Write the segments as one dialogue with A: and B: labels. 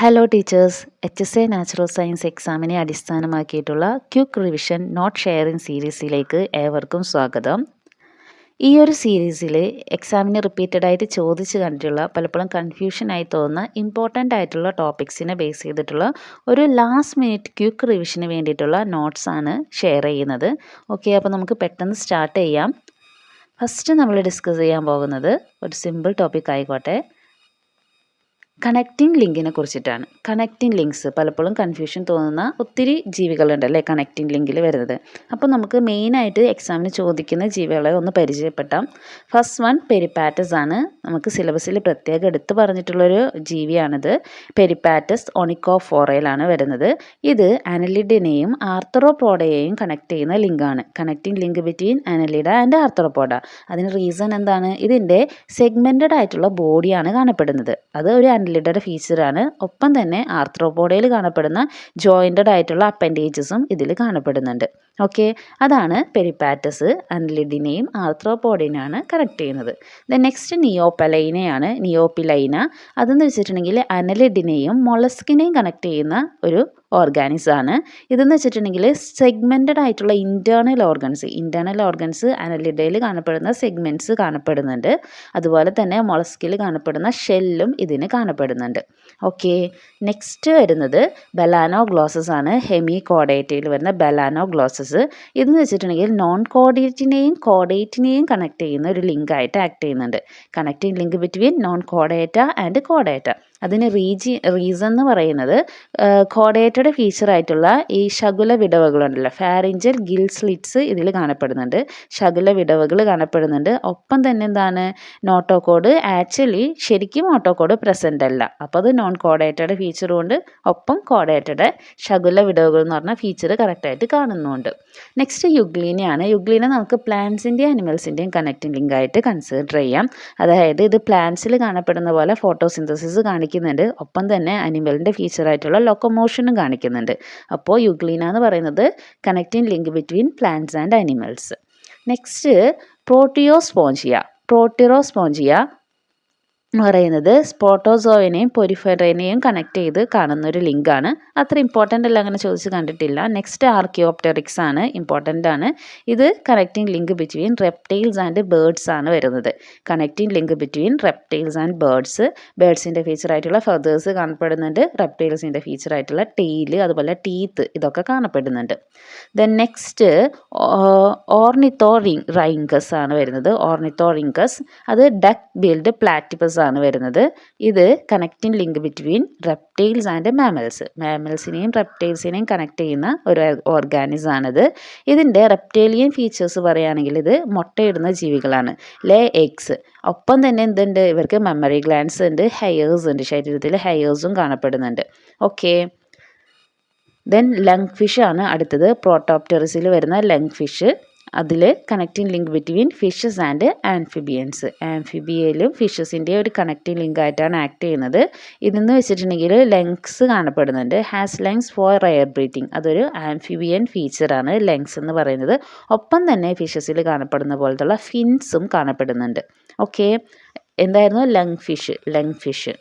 A: Hello teachers, HSA natural science എക്സാമിനെ അടിസ്ഥാനമാക്കിയിട്ടുള്ള quick revision note sharing സീരീസിലേക്ക് ഏവർക്കും സ്വാഗതം. ഈ ഒരു സീരീസിൽ എക്സാമിന് റിപ്പീറ്റഡായിട്ട് ചോദിച്ച് കണ്ടിട്ടുള്ള പലപ്പോഴും കൺഫ്യൂഷനായി തോന്നുന്ന ഇമ്പോർട്ടൻ്റ് ആയിട്ടുള്ള ടോപ്പിക്സിനെ ബേസ് ചെയ്തിട്ടുള്ള ഒരു ലാസ്റ്റ് മിനിറ്റ് ക്വിക്ക് റിവിഷന് വേണ്ടിയിട്ടുള്ള നോട്ട്സാണ് ഷെയർ ചെയ്യുന്നത്. ഓക്കെ, അപ്പോൾ നമുക്ക് പെട്ടെന്ന് സ്റ്റാർട്ട് ചെയ്യാം. ഫസ്റ്റ് നമ്മൾ ഡിസ്കസ് ചെയ്യാൻ പോകുന്നത് ഒരു സിമ്പിൾ ടോപ്പിക് ആയിക്കോട്ടെ, കണക്റ്റിംഗ് ലിങ്കിനെ കുറിച്ചിട്ടാണ്. കണക്റ്റിംഗ് ലിങ്ക്സ് പലപ്പോഴും കൺഫ്യൂഷൻ തോന്നുന്ന ഒത്തിരി ജീവികളുണ്ടല്ലേ കണക്റ്റിംഗ് ലിങ്കിൽ വരുന്നത്. അപ്പോൾ നമുക്ക് മെയിനായിട്ട് എക്സാമിന് ചോദിക്കുന്ന ജീവികളെ ഒന്ന് പരിചയപ്പെട്ടാം. ഫസ്റ്റ് വൺ പെരിപ്പാറ്റസ് ആണ്. നമുക്ക് സിലബസിൽ പ്രത്യേകം എടുത്തു പറഞ്ഞിട്ടുള്ളൊരു ജീവിയാണിത്. പെരിപ്പാറ്റസ് ഒണിക്കോഫോറയിലാണ് വരുന്നത്. ഇത് അനലിഡിനെയും ആർത്തറോപോഡയെയും കണക്ട് ചെയ്യുന്ന ലിങ്കാണ്. Connecting link between Annelida and Arthropoda. അതിന് റീസൺ എന്താണ്? ഇതിൻ്റെ സെഗ്മെൻറ്റഡ് ആയിട്ടുള്ള ബോഡിയാണ് കാണപ്പെടുന്നത്. അത് ഒരു അനലിഡയുടെ ഫീച്ചറാണ്. ഒപ്പം തന്നെ ആർത്രോപോഡയിൽ കാണപ്പെടുന്ന ജോയിൻറ്റഡ് ആയിട്ടുള്ള അപ്പൻഡേജസും ഇതിൽ കാണപ്പെടുന്നുണ്ട്. ഓക്കെ, അതാണ് പെരിപ്പാറ്റസ് അനലിഡിനെയും ആർത്രോപോഡിനെയാണ് കണക്ട് ചെയ്യുന്നത്. ദെൻ നെക്സ്റ്റ് നിയോപലൈനയാണ്. നിയോപിലൈന അതെന്ന് വെച്ചിട്ടുണ്ടെങ്കിൽ അനലിഡിനെയും മൊളസ്കിനെയും കണക്ട് ചെയ്യുന്ന ഒരു ഓർഗാനിസം ആണ്. ഇതെന്ന് വെച്ചിട്ടുണ്ടെങ്കിൽ സെഗ്മെൻറ്റഡ് ആയിട്ടുള്ള ഇൻറ്റേർണൽ ഓർഗൻസ് അനലിഡയിൽ കാണപ്പെടുന്ന സെഗ്മെൻറ്റ്സ് കാണപ്പെടുന്നുണ്ട്. അതുപോലെ തന്നെ മൊളസ്കിൽ കാണപ്പെടുന്ന ഷെല്ലും ഇതിന് കാണപ്പെടുന്നുണ്ട്. ഓക്കെ, നെക്സ്റ്റ് വരുന്നത് ബലാനോഗ്ലോസസ് ആണ്. ഹെമി കോഡേറ്റയിൽ വരുന്ന ബലാനോഗ്ലോസസ് ഇതെന്ന് വെച്ചിട്ടുണ്ടെങ്കിൽ നോൺ കോഡേറ്റിനെയും കോഡേറ്റിനെയും കണക്ട് ചെയ്യുന്ന ഒരു ലിങ്ക് ആയിട്ട് ആക്ട് ചെയ്യുന്നുണ്ട്. Connecting link between non കോഡേറ്റ and കോഡേറ്റ. അതിന് റീസൺ എന്ന് പറയുന്നത് കോഡേറ്റയുടെ ഫീച്ചറായിട്ടുള്ള ഈ ശകുല വിടവുകളുണ്ടല്ലോ, ഫാരിഞ്ചൽ ഗിൽ സ്ലിറ്റ്സ് ഇതിൽ കാണപ്പെടുന്നുണ്ട്. ശകുല വിടവുകൾ കാണപ്പെടുന്നുണ്ട്. ഒപ്പം തന്നെ എന്താണ്, നോട്ടോകോഡ് ശരിക്കും ഓട്ടോകോഡ് പ്രസൻ്റ് അല്ല. അപ്പോൾ അത് നോൺ കോഡേറ്റയുടെ ഫീച്ചറും ഉണ്ട്, ഒപ്പം കോഡേറ്റയുടെ ശകുല വിടവുകൾ എന്ന് പറഞ്ഞ ഫീച്ചർ കറക്റ്റായിട്ട് കാണുന്നുണ്ട്. നെക്സ്റ്റ് യുഗ്ലീനയാണ്. യുഗ്ലീന നമുക്ക് പ്ലാന്റ്സിൻ്റെയും അനിമൽസിൻ്റെയും കണക്റ്റിംഗ് ലിങ്ക് ആയിട്ട് കൺസിഡർ ചെയ്യാം. അതായത് ഇത് പ്ലാന്റ്സിൽ കാണപ്പെടുന്ന പോലെ ഫോട്ടോസിന്തസിസ് കാണിക്കുന്നുണ്ട്. ഒപ്പം തന്നെ അനിമലിൻ്റെ ഫീച്ചറായിട്ടുള്ള ലൊക്കോമോഷനും കാണിക്കുന്നുണ്ട്. അപ്പോൾ യുഗ്ലീന എന്ന് പറയുന്നത് connecting link between plants and animals. Next Proterospongia എന്ന് പറയുന്നത് സ്പോട്ടോസോയിനെയും പൊരിഫെറേനെയും കണക്ട് ചെയ്ത് കാണുന്ന ഒരു ലിങ്കാണ്. അത്ര ഇമ്പോർട്ടൻ്റ് അല്ല, അങ്ങനെ ചോദിച്ച് കണ്ടിട്ടില്ല. നെക്സ്റ്റ് ആർക്കിയോപ്റ്റെറിക്സ് ആണ്, ഇമ്പോർട്ടൻ്റ് ആണ്. ഇത് connecting link between reptiles and birds ആണ് വരുന്നത്. Connecting link between reptiles and birds. ബേർഡ്സിൻ്റെ ഫീച്ചറായിട്ടുള്ള ഫെതേഴ്സ് കാണപ്പെടുന്നുണ്ട്. റെപ്റ്റൈൽസിൻ്റെ ഫീച്ചറായിട്ടുള്ള ടെയിൽ, അതുപോലെ ടീത്ത്, ഇതൊക്കെ കാണപ്പെടുന്നുണ്ട്. ദെൻ നെക്സ്റ്റ് ഓർണിത്തോറിങ്കസ് ആണ് വരുന്നത്. ഓർണിത്തോറിങ്കസ് അത് ഡക്ക് ബിൽഡ് പ്ലാറ്റിപ്പസ് ആണ് വരുന്നത്. ഇത് connecting link between reptiles and മാമൽസിനെയും റെപ്റ്റൈൽസിനെയും കണക്ട് ചെയ്യുന്ന ഒരു ഓർഗാനിസം ആണിത്. ഇതിൻ്റെ റെപ്റ്റേലിയൻ ഫീച്ചേഴ്സ് പറയുകയാണെങ്കിൽ ഇത് മുട്ടയിടുന്ന ജീവികളാണ്, ലേ എഗ്സ്. ഒപ്പം തന്നെ എന്തുണ്ട്, ഇവർക്ക് മെമ്മറി ഗ്ലാൻഡ്സ് ഉണ്ട്, ഹെയർസ് ഉണ്ട്, ശരീരത്തിൽ ഹെയർസും കാണപ്പെടുന്നുണ്ട്. ഓക്കെ, ദെൻ ലങ് ഫിഷ് ആണ് അടുത്തത്. പ്രോട്ടോപ്റ്ററിസിൽ വരുന്ന ലങ് ഫിഷ്. അതിൽ connecting link between fishes and amphibians. ആംഫിബിയയിലും ഫിഷസിൻ്റെ ഒരു കണക്റ്റിംഗ് ലിങ്ക് ആയിട്ടാണ് ആക്ട് ചെയ്യുന്നത്. ഇതെന്ന് വെച്ചിട്ടുണ്ടെങ്കിൽ ലങ്സ് കാണപ്പെടുന്നുണ്ട്. Has lungs for air breathing. അതൊരു ആംഫിബിയൻ ഫീച്ചറാണ് ലങ്സ് എന്ന് പറയുന്നത്. ഒപ്പം തന്നെ ഫിഷസിൽ കാണപ്പെടുന്ന പോലത്തുള്ള ഫിൻസും കാണപ്പെടുന്നുണ്ട്. ഓക്കെ, എന്തായിരുന്നു? Lungfish.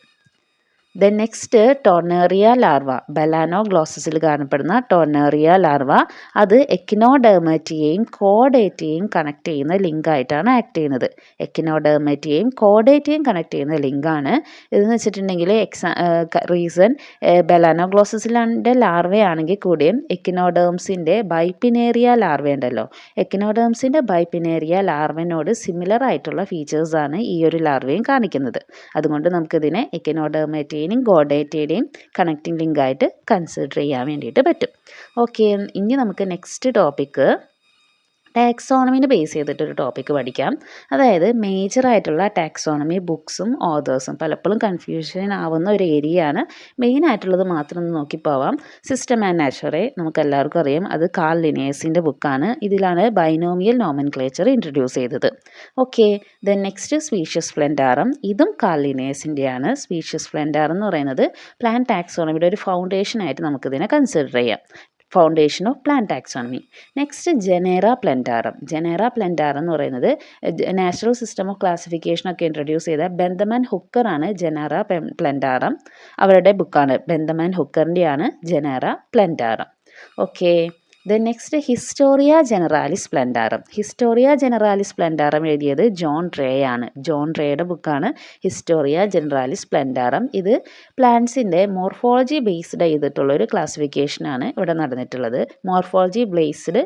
A: Then next tornaria larva. ബലാനോഗ്ലോസസിൽ കാണപ്പെടുന്ന ടോർണേറിയ ലാർവ അത് എക്കിനോഡെർമേറ്റയെയും കോഡേറ്റയെയും കണക്ട് ചെയ്യുന്ന ലിങ്ക് ആയിട്ടാണ് ആക്ട് ചെയ്യുന്നത്. എക്കിനോഡെർമേറ്റയെയും കോഡേറ്റയെയും കണക്ട് ചെയ്യുന്ന ലിങ്കാണ് ഇതെന്ന് വെച്ചിട്ടുണ്ടെങ്കിൽ റീസൺ ബലാനോഗ്ലോസസിലെ ലാർവയാണെങ്കിൽ കൂടിയും എക്കിനോഡേംസിൻ്റെ ബൈപ്പിനേറിയ ലാർവ ഉണ്ടല്ലോ, എക്കിനോഡേംസിൻ്റെ ബൈപ്പിനേറിയ ലാർവനോട് സിമിലർ ആയിട്ടുള്ള ഫീച്ചേഴ്സാണ് ഈ ഒരു ലാർവയും കാണിക്കുന്നത്. അതുകൊണ്ട് നമുക്കിതിനെ എക്കിനോഡെർമേറ്റയെയും കോഡേറ്റയുടെയും കണക്റ്റിംഗ് ലിങ്ക് ആയിട്ട് കൺസിഡർ ചെയ്യാൻ വേണ്ടിയിട്ട് പറ്റും. ഓക്കെ, ഇനി നമുക്ക് നെക്സ്റ്റ് ടോപ്പിക്ക് ടാക്സോണമിനെ ബേസ് ചെയ്തിട്ടൊരു ടോപ്പിക്ക് പഠിക്കാം. അതായത് മേജറായിട്ടുള്ള ടാക്സോണമി ബുക്സും ഓതേഴ്സും പലപ്പോഴും കൺഫ്യൂഷൻ ആവുന്ന ഒരു ഏരിയയാണ്. മെയിനായിട്ടുള്ളത് മാത്രം ഒന്ന് നോക്കിപ്പോവാം. സിസ്റ്റം ആൻഡ് നാച്ചറെ നമുക്ക് എല്ലാവർക്കും അറിയാം, അത് കാൾ ലിനേഴ്സിൻ്റെ ബുക്കാണ്. ഇതിലാണ് ബൈനോമിയൽ നോമൻക്ലേച്ചർ ഇൻട്രൊഡ്യൂസ് ചെയ്തത്. Okay, then next Species Plantarum. ഇതും കാൾ ലിനേഴ്സിൻ്റെയാണ്. സ്പീഷ്യസ് ഫ്ലെൻഡാറം എന്ന് പറയുന്നത് പ്ലാന്റ് ടാക്സോണമിയുടെ ഒരു ഫൗണ്ടേഷൻ ആയിട്ട് നമുക്കിതിനെ കൺസിഡർ ചെയ്യാം. Foundation of plant taxonomy. Next Genera Plantarum. Genera Plantarum എന്ന് പറയുന്നത് നാച്ചുറൽ സിസ്റ്റം ഓഫ് ക്ലാസിഫിക്കേഷൻ ഒക്കെ ഇൻട്രൊഡ്യൂസ് ചെയ്ത ബെന്തമാൻ ഹുക്കറാണ് ജനേറ പ്ലന്റാറം. അവരുടെ ബുക്കാണ്, ബെന്തമാൻ ഹുക്കറിൻ്റെയാണ് Genera Plantarum. Okay. Then next Historia Generalis Plantarum. Historia Generalis Plantarum എഴുതിയത് ജോൺ റേ ആണ്. ജോൺ റേയുടെ ബുക്കാണ് ഹിസ്റ്റോറിയ ജനറാലിസ് പ്ലന്റാറം. ഇത് പ്ലാന്റ്സിൻ്റെ മോർഫോളജി ബേസ്ഡ് ചെയ്തിട്ടുള്ളൊരു ക്ലാസിഫിക്കേഷനാണ് ഇവിടെ നടന്നിട്ടുള്ളത്. Morphology based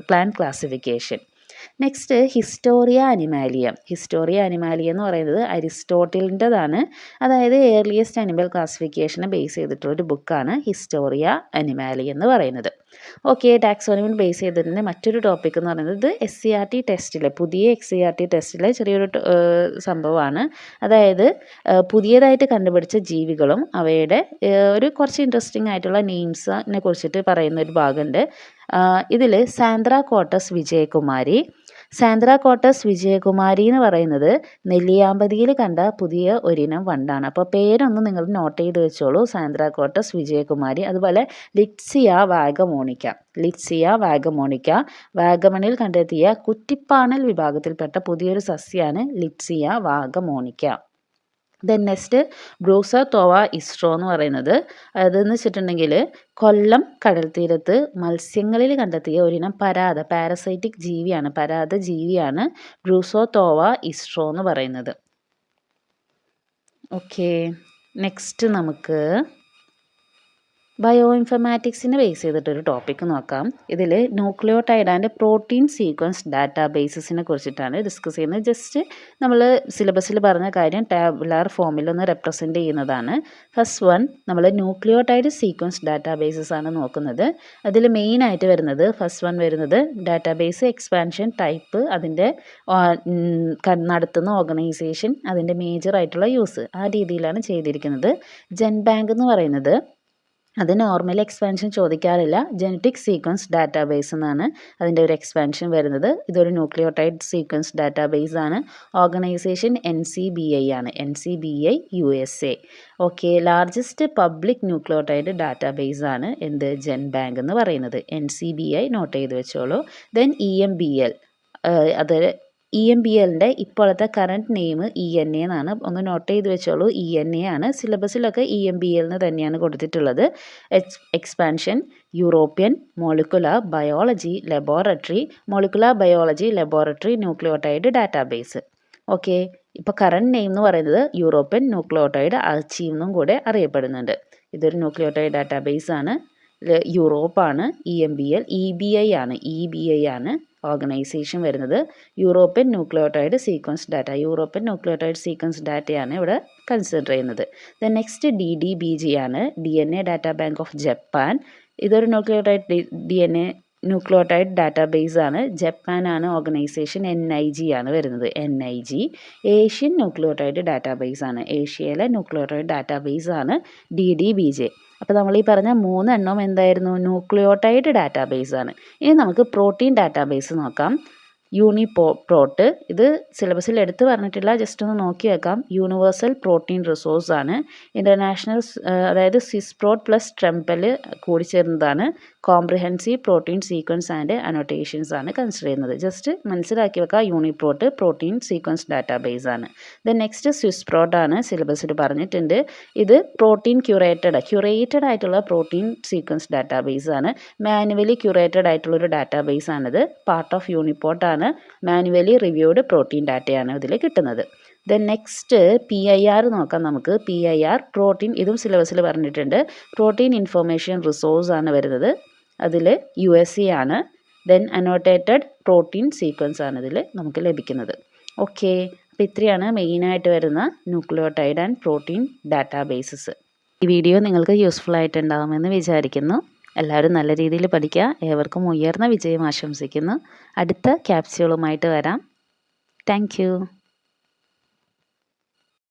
A: plant classification. Next Historia Animalia. Historia Animalia എന്ന് പറയുന്നത് അരിസ്റ്റോട്ടിലിൻ്റെതാണ്. അതായത് ഏർലിയസ്റ്റ് അനിമൽ ക്ലാസിഫിക്കേഷനെ ബേസ് ചെയ്തിട്ടുള്ളൊരു ബുക്കാണ് ഹിസ്റ്റോറിയ അനിമാലിയ എന്ന് പറയുന്നത്. ഓക്കെ. ടാക്സോണമി ബേസ് ചെയ്തിട്ടുണ്ട്. മറ്റൊരു ടോപ്പിക് എന്ന് പറയുന്നത് SCERT ടെസ്റ്റിലെ, പുതിയ SCERT ടെസ്റ്റിലെ ചെറിയൊരു സംഭവമാണ്. അതായത് പുതിയതായിട്ട് കണ്ടുപിടിച്ച ജീവികളും അവയുടെ ഒരു കുറച്ച് ഇൻട്രസ്റ്റിംഗ് ആയിട്ടുള്ള നെയിംസിനെ കുറിച്ചിട്ട് പറയുന്ന ഒരു ഭാഗമുണ്ട്. ഇതിൽ സാന്ദ്രാകോട്ടസ് വിജയകുമാരി. സാന്ദ്രാകോട്ടസ് വിജയകുമാരി എന്ന് പറയുന്നത് നെല്ലിയാമ്പതിയിൽ കണ്ട പുതിയ ഒരിനം വണ്ടാണ്. അപ്പോൾ പേരൊന്ന് നിങ്ങൾ നോട്ട് ചെയ്ത് വെച്ചോളൂ. സാന്ദ്രാകോട്ടസ് വിജയകുമാരി. അതുപോലെ ലിറ്റ്സിയ വാഗമോണിക്ക. ലിറ്റ്സിയ വാഗമോണിക്ക വാഗമണിൽ കണ്ടെത്തിയ കുറ്റിപ്പാണൽ വിഭാഗത്തിൽപ്പെട്ട പുതിയൊരു സസ്യമാണ് ലിറ്റ്സിയ വാഗമോണിക്ക. ദെൻ നെക്സ്റ്റ് ബ്രൂസോത്തോവ ഇസ്ട്രോ എന്ന് പറയുന്നത് അതെന്ന് വെച്ചിട്ടുണ്ടെങ്കിൽ കൊല്ലം കടൽ തീരത്ത് മത്സ്യങ്ങളിൽ കണ്ടെത്തിയ ഒരിനം പാരസൈറ്റിക് ജീവിയാണ്, പരാത ജീവിയാണ് ബ്രൂസോത്തോവ ഇസ്ട്രോ എന്ന് പറയുന്നത്. ഓക്കെ. നെക്സ്റ്റ് നമുക്ക് ബയോ ഇൻഫർമാറ്റിക്സിനെ ബേസ് ചെയ്തിട്ടൊരു ടോപ്പിക്ക് നോക്കാം. ഇതിൽ ന്യൂക്ലിയോടൈഡ് ആൻഡ് പ്രോട്ടീൻ സീക്വൻസ് ഡാറ്റാബേസിനെ കുറിച്ചിട്ടാണ് ഡിസ്കസ് ചെയ്യുന്നത്. ജസ്റ്റ് നമ്മൾ സിലബസിൽ പറഞ്ഞ കാര്യം ടാബുലാർ ഫോമിലൊന്ന് റെപ്രസെൻറ്റ് ചെയ്യുന്നതാണ്. ഫസ്റ്റ് വൺ നമ്മൾ ന്യൂക്ലിയോടൈഡ് സീക്വൻസ് ഡാറ്റാബേസസ് ആണ് നോക്കുന്നത്. അതിൽ മെയിനായിട്ട് വരുന്നത് ഫസ്റ്റ് വൺ വരുന്നത് ഡാറ്റാബേസ് എക്സ്പാൻഷൻ ടൈപ്പ്, അതിൻ്റെ നടത്തുന്ന ഓർഗനൈസേഷൻ, അതിൻ്റെ മേജർ ആയിട്ടുള്ള യൂസ്, ആ രീതിയിലാണ് ചെയ്തിരിക്കുന്നത്. ജെൻബാങ്ക് എന്ന് പറയുന്നത് അത് നോർമൽ എക്സ്പാൻഷൻ ചോദിക്കാറില്ല. ജനറ്റിക് സീക്വൻസ് ഡാറ്റാബേസ് എന്നാണ് അതിൻ്റെ ഒരു എക്സ്പാൻഷൻ വരുന്നത്. ഇതൊരു ന്യൂക്ലിയോടൈഡ് സീക്വൻസ് ഡാറ്റാബേസ് ആണ്. ഓർഗനൈസേഷൻ NCBI ആണ്, NCBI USA. Okay. Largest public nucleotide database ആണ് എന്ത് ജെൻബാങ്ക് എന്ന് പറയുന്നത്. NCBI നോട്ട് ചെയ്ത് വെച്ചോളൂ. ദെൻ EMBL, അത് EMBLൻ്റെ ഇപ്പോഴത്തെ കറണ്ട് നെയിം ENA എന്നാണ്. ഒന്ന് നോട്ട് ചെയ്ത് വെച്ചോളൂ. ENA ആണ്. സിലബസിലൊക്കെ EMBL എന്ന് തന്നെയാണ് കൊടുത്തിട്ടുള്ളത്. Expansion European molecular biology laboratory nucleotide database. Okay. ഇപ്പോൾ കറണ്ട് നെയിം എന്ന് പറയുന്നത് യൂറോപ്യൻ ന്യൂക്ലിയോടൈഡ് ആർച്ചീവ് എന്നും കൂടെ അറിയപ്പെടുന്നുണ്ട്. ഇതൊരു ന്യൂക്ലിയോടൈഡ് ഡാറ്റാബേസ് ആണ്. യൂറോപ്പാണ്. EBI ആണ് ഓർഗനൈസേഷൻ വരുന്നത്. യൂറോപ്യൻ ന്യൂക്ലിയോടൈഡ് സീക്വൻസ് ഡാറ്റയാണ് ഇവിടെ കൺസിഡർ ചെയ്യുന്നത്. ദെൻ നെക്സ്റ്റ് DDBJ ആണ്, DNA data bank of Japan. ഇതൊരു ന്യൂക്ലിയോടൈഡ് ഡാറ്റാബേസ് ആണ്. ജപ്പാനാണ് ഓർഗനൈസേഷൻ. NIG ആണ് വരുന്നത്. NIG ഏഷ്യൻ ന്യൂക്ലിയോടൈഡ് ഡാറ്റാബേസ് ആണ്. ഏഷ്യയിലെ ന്യൂക്ലിയോടൈഡ് ഡാറ്റാബേസ് ആണ് DDBJ. അപ്പോൾ നമ്മൾ ഈ പറഞ്ഞ 3 എണ്ണം എന്തായിരുന്നു? ന്യൂക്ലിയോടൈഡ് ഡാറ്റാബേസ് ആണ്. ഇനി നമുക്ക് പ്രോട്ടീൻ ഡാറ്റാബേസ് നോക്കാം. യൂണിപ്രോട്ട്, ഇത് സിലബസിൽ എടുത്ത് പറഞ്ഞിട്ടില്ല, ജസ്റ്റ് ഒന്ന് നോക്കി വെക്കാം. യൂണിവേഴ്സൽ പ്രോട്ടീൻ റിസോഴ്സ് ആണ്. ഇൻ്റർനാഷണൽ, അതായത് സ്വിസ്പ്രോട്ട് പ്ലസ് ട്രെംപൽ കൂടി ചേർന്നതാണ്. Comprehensive protein sequence and annotations ആണ് കൺസിഡർ ചെയ്യുന്നത്. ജസ്റ്റ് മനസ്സിലാക്കി വെക്കുക. യൂണിപ്രോട്ട് പ്രോട്ടീൻ സീക്വൻസ് ഡാറ്റാബേസ് ആണ്. ദെൻ നെക്സ്റ്റ് സ്വിസ്പ്രോട്ട് ആണ്, സിലബസിൽ പറഞ്ഞിട്ടുണ്ട്. ഇത് പ്രോട്ടീൻ ക്യൂറേറ്റഡ് ആയിട്ടുള്ള പ്രോട്ടീൻ സീക്വൻസ് ഡാറ്റാബേസ് ആണ്. മാനുവലി ക്യൂറേറ്റഡ് ആയിട്ടുള്ളൊരു ഡാറ്റാബേസ് ആണിത്. പാർട്ട് ഓഫ് യൂണിപ്രോട്ട് ആണ്. മാനുവലി റിവ്യൂഡ് പ്രോട്ടീൻ ഡാറ്റയാണ് ഇതിൽ കിട്ടുന്നത്. ദെൻ നെക്സ്റ്റ് PIR നോക്കാം നമുക്ക്. PIR പ്രോട്ടീൻ, ഇതും സിലബസിൽ പറഞ്ഞിട്ടുണ്ട്. പ്രോട്ടീൻ ഇൻഫോർമേഷൻ റിസോഴ്സ് ആണ് വരുന്നത്. അതിൽ USA ആണ്. ദെൻ അനോട്ടേറ്റഡ് പ്രോട്ടീൻ സീക്വൻസ് ആണ് ഇതിൽ നമുക്ക് ലഭിക്കുന്നത്. ഓക്കെ. അപ്പോൾ ഇത്രയാണ് മെയിനായിട്ട് വരുന്ന ന്യൂക്ലിയോടൈഡ് ആൻഡ് പ്രോട്ടീൻ ഡാറ്റാബേസസ്. ഈ വീഡിയോ നിങ്ങൾക്ക് യൂസ്ഫുൾ ആയിട്ടുണ്ടാകുമെന്ന് വിചാരിക്കുന്നു. എല്ലാവരും നല്ല രീതിയിൽ പഠിക്കുക. ഏവർക്കും ഉയർന്ന വിജയം ആശംസിക്കുന്നു. അടുത്ത ക്യാപ്സ്യൂളുമായിട്ട് വരാം. Thank you.